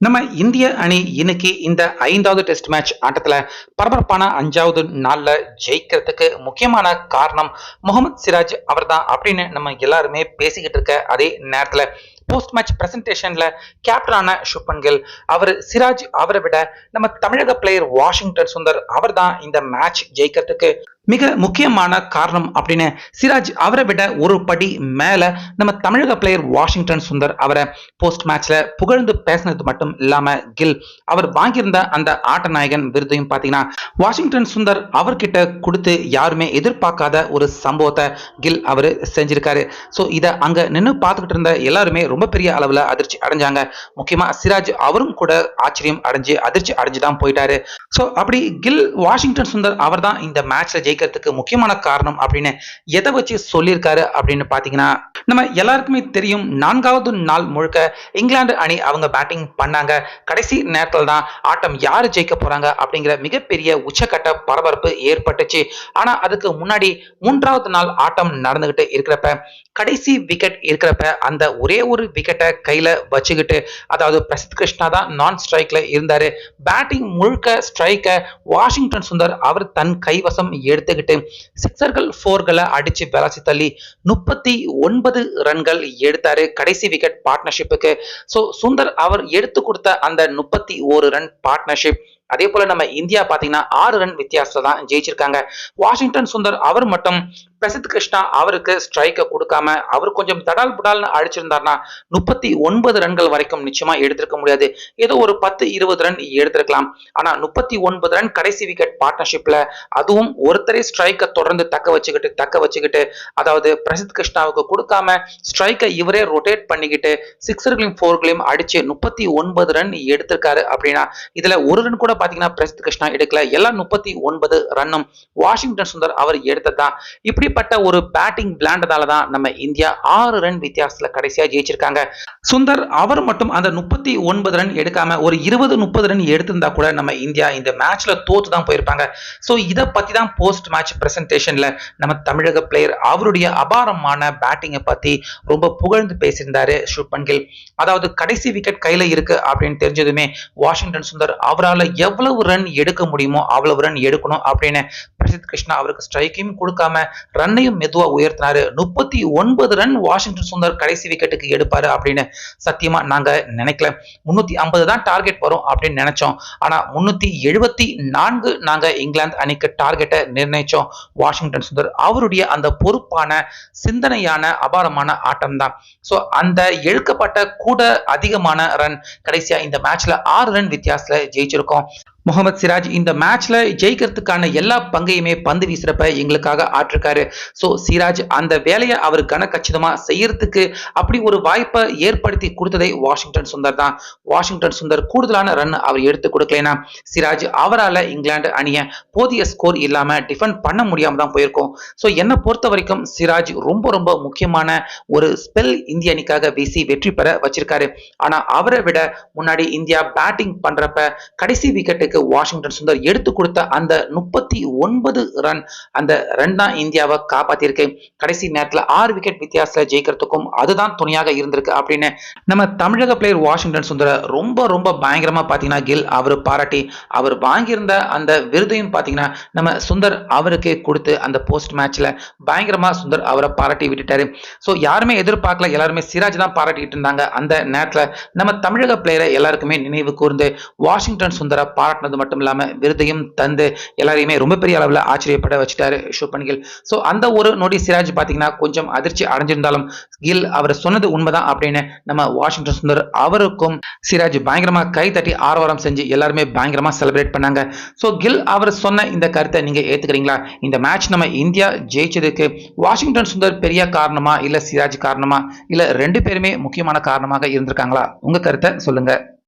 நம்ம இந்திய அணி இன்னைக்கு இந்த 5வது டெஸ்ட் மேட்ச் ஆட்டத்துல பரபரப்பான 5வது நாள்ல ஜெயிக்கிறதுக்கு முக்கியமான காரணம் முகமது சிராஜ் அவர்தான் அப்படின்னு நம்ம எல்லாருமே பேசிக்கிட்டு இருக்க அதே நேரத்துல போஸ்ட் மேட்ச் பிரசன்டேஷன்ல கேப்டனான சுப்மன் கில் அவர் சிராஜ் அவரை விட நம்ம தமிழக பிளேயர் வாஷிங்டன் சுந்தர் அவர் தான் இந்த மேட்ச் ஜெயிக்கிறதுக்கு மிக முக்கியமான காரணம் அப்படின்னு சிராஜ் அவரை விட ஒரு படி மேல நம்ம தமிழக பிளேயர் வாஷிங்டன் சுந்தர் அவரை போஸ்ட் மேட்ச்ல புகழ்ந்து பேசினது மட்டும் இல்லாம கில் அவர் வாங்கியிருந்த அந்த ஆட்ட நாயகன் விருதையும் பாத்தீங்கன்னா வாஷிங்டன் சுந்தர் அவர்கிட்ட கொடுத்து யாருமே எதிர்பார்க்காத ஒரு சம்பவத்தை கில் அவரு செஞ்சிருக்காரு. ஸோ இதை அங்க நின்று பார்த்துக்கிட்டு இருந்த எல்லாருமே ரொம்ப பெரிய அளவுல அதிர்ச்சி அடைஞ்சாங்க. முக்கியமா சிராஜ் அவரும் கூட ஆச்சரியம் அடைஞ்சு அதிர்ச்சி அடைஞ்சுதான் போயிட்டாரு. ஸோ அப்படி கில் வாஷிங்டன் சுந்தர் அவர் தான் இந்த மேட்ச்ல ஜெயிக்கிறதுக்கு முக்கியமான காரணம் அப்படின்னு எதை வச்சு சொல்லியிருக்காரு அப்படின்னு பாத்தீங்கன்னா, நம்ம எல்லாருக்குமே தெரியும் 4வது நாள் முழுக்க இங்கிலாந்து அணி அவங்க பேட்டிங் பண்ணாங்க. கடைசி நேரத்தில் தான் ஆட்டம் யாரு ஜெயிக்க போறாங்க அப்படிங்கிற மிகப்பெரிய உச்சக்கட்ட பரபரப்பு ஏற்பட்டுச்சு. ஆனா அதுக்கு முன்னாடி 3வது நாள் ஆட்டம் நடந்துகிட்டு இருக்கிறப்ப கடைசி விக்கெட் இருக்கிறப்ப அந்த ஒரே ஒரு விக்கெட்டை கையில வச்சுக்கிட்டு, அதாவது பிரசித் கிருஷ்ணா தான் நான் ஸ்ட்ரைக்ல இருந்தாரு. பேட்டிங் முழுக்க ஸ்ட்ரைக்க வாஷிங்டன் சுந்தர் அவர் தன் கைவசம் எடுத்துக்கிட்டு சிக்ஸர்கள் போர்களை அடிச்சு விளாசி தள்ளி 39 ரன்கள் எடுத்தாரு கடைசி விக்கெட் பார்ட்னர்ஷிப்புக்கு. சோ சுந்தர் அவர் எடுத்து கொடுத்த அந்த 31 ரன் பார்ட்னர்ஷிப் அதே போல நம்ம இந்தியா பாத்தீங்கன்னா 6 ரன் வித்தியாசத்துல தான் ஜெயிச்சிருக்காங்க. வாஷிங்டன் சுந்தர் அவர் மட்டும் பிரசித் கிருஷ்ணா அவருக்கு ஸ்ட்ரைக்க கொடுக்காம அவர் கொஞ்சம் தடால் புடால்னு அடிச்சிருந்தாருன்னா 39 ரன்கள் வரைக்கும் நிச்சயமா எடுத்திருக்க முடியாது. ஏதோ ஒரு 10-20 ரன் எடுத்திருக்கலாம். ஆனா 39 ரன் கடைசி விக்கெட் பார்ட்னர்ஷிப்ல அதுவும் ஒருத்தரே ஸ்ட்ரைக்க தொடர்ந்து தக்க வச்சுக்கிட்டு அதாவது பிரசித் கிருஷ்ணாவுக்கு கொடுக்காம ஸ்ட்ரைக்கை இவரே ரொட்டேட் பண்ணிக்கிட்டு சிக்ஸர்களையும் போர்களையும் அடிச்சு 39 ரன் எடுத்திருக்காரு. அப்படின்னா இதுல ஒரு ரன் கூட பாத்தீங்கன்னா பிரசித் கிருஷ்ணா எடுக்கல. எல்லா 39 ரன்னும் வாஷிங்டன் சுந்தர் அவர் எடுத்ததுதான். இப்படிப்பட்ட ஒரு பேட்டிங் பிளாண்டதால தான் நம்ம இந்தியா 6 ரன் வித்தியாசத்துல கடைசியா ஜெயிச்சிருக்காங்க. சுந்தர் அவர் மட்டும் அந்த 39 ரன் எடுக்காம ஒரு 20-30 ரன் எடுத்திருந்தா கூட நம்ம இந்தியா இந்த மேட்ச்ல தோத்து தான் போயிருப்பாங்க. சோ இத பத்தி தான் போஸ்ட் மேட்ச் பிரசன்டேஷன்ல நம்ம தமிழக பிளேயர் அவருடைய அபாரமான பேட்டிங்கை பத்தி ரொம்ப புகழ்ந்து பேசியிருந்தாரு சுப்மன் கில். அதாவது கடைசி விக்கெட் கையில இருக்கு அப்படின்னு தெரிஞ்சதுமே வாஷிங்டன் சுந்தர் அவரால் எவ்வளவு ரன் எடுக்க முடியுமோ அவ்வளவு ரன் எடுக்கணும் அப்படின்னு பிரசித் கிருஷ்ணா அவருக்கு ஸ்ட்ரைக்கையும் கொடுக்காம ரன்னையும் மெதுவா உயர்த்தினாரு. 39 ரன் வாஷிங்டன் சுந்தர் கடைசி விக்கெட்டுக்கு எடுப்பாரு அப்படின்னு சத்தியமா நாங்க நினைக்கல. 350 தான் டார்கெட் வரும் அப்படின்னு நினைச்சோம். ஆனா 374 நாங்க இங்கிலாந்து அணிக்கு டார்கெட்டை நிர்ணயிச்சோம். வாஷிங்டன் சுந்தர் அவருடைய அந்த பொறுப்பான சிந்தனையான அபாரமான ஆட்டம் தான். சோ அந்த எடுக்கப்பட்ட கூட அதிகமான ரன் கடைசியா இந்த மேட்ச்ல 6 ரன் வித்தியாசத்துல ஜெயிச்சிருக்கோம். முகமது சிராஜ் இந்த மேட்ச்ல ஜெயிக்கிறதுக்கான எல்லா பங்கையுமே பந்து வீசுறப்ப எங்களுக்காக ஆற்றிருக்காரு. சோ சிராஜ் அந்த வேலையை அவர் கனக்கச்சிதமா செய்யறதுக்கு அப்படி ஒரு வாய்ப்பை ஏற்படுத்தி கொடுத்ததை வாஷிங்டன் சுந்தர் தான். வாஷிங்டன் சுந்தர் கூடுதலான ரன் அவர் எடுத்து கொடுக்கலனா சிராஜ் அவரால் இங்கிலாந்து அணியை போதிய ஸ்கோர் இல்லாம டிஃபெண்ட் பண்ண முடியாம தான் போயிருக்கும். சோ என்னை பொறுத்த வரைக்கும் சிராஜ் ரொம்ப ரொம்ப முக்கியமான ஒரு ஸ்பெல் இந்திய அணிக்காக வீசி வெற்றி பெற வச்சிருக்காரு. ஆனா அவரை விட முன்னாடி இந்தியா பேட்டிங் பண்றப்ப கடைசி விக்கெட்டுக்கு வாஷிங்டன் சுந்தர் எடுத்து கொடுத்த அந்த 39 ரன் அந்த ரன் தான் இந்தியாவை காப்பாத்திருக்கு. கடைசி நேரத்துல 6 விக்கெட் வித்தியாசத்துல ஜெயிக்கிறதுக்கும் அதுதான் துணையாக இருந்திருக்கு அப்படின்னு நம்ம தமிழக பிளேயர் வாஷிங்டன் சுந்தர ரொம்ப ரொம்ப பயங்கரமா பாத்தீங்கன்னா கில் அவர் பாராட்டி அவர் வாங்கியிருந்த அந்த விருதையும் பாத்தீங்கன்னா நம்ம சுந்தர் அவருக்கு கொடுத்து அந்த போஸ்ட் மேட்ச்ல பயங்கரமா சுந்தர் அவரை பாராட்டி விட்டுட்டாரு. சோ யாருமே எதிர்பார்க்கல, எல்லாருமே சிராஜ் தான் பாராட்டிட்டு இருந்தாங்க. அந்த நேரத்துல நம்ம தமிழக பிளேயரை எல்லாருக்குமே நினைவு கூர்ந்து வாஷிங்டன் சுந்தர பாராட்டினது மட்டும் இல்லாம விருதையும் தந்து எல்லாரையுமே ரொம்ப பெரிய அளவுல ஆச்சரியப்பட வச்சுட்டாரு சுப்மன் கில். சோ அந்த ஒரு நொடி சிராஜ் பாத்தீங்கன்னா கொஞ்சம் அதிர்ச்சி அடைஞ்சிருந்தாலும் கில் அவர் சொன்னது உண்மைதான் அப்படின்னு நம்ம வாஷிங்டன் சுந்தர் அவருக்கும் சிராஜ் பயங்கரமா கை தட்டி ஆரவாரம் செஞ்சு எல்லாருமே பயங்கரமா செலிப்ரேட் பண்ணாங்க. சோ கில் அவர் சொன்ன இந்த கருத்தை நீங்க ஏத்துக்கிறீங்களா? இந்த மேட்ச் நம்ம இந்தியா ஜெயிச்சதுக்கு வாஷிங்டன் சுந்தர் பெரிய காரணமா இல்ல சிராஜ் காரணமா இல்ல ரெண்டு பேருமே முக்கியமான காரணமாக இருந்திருக்காங்களா? உங்க கருத்தை சொல்லுங்க.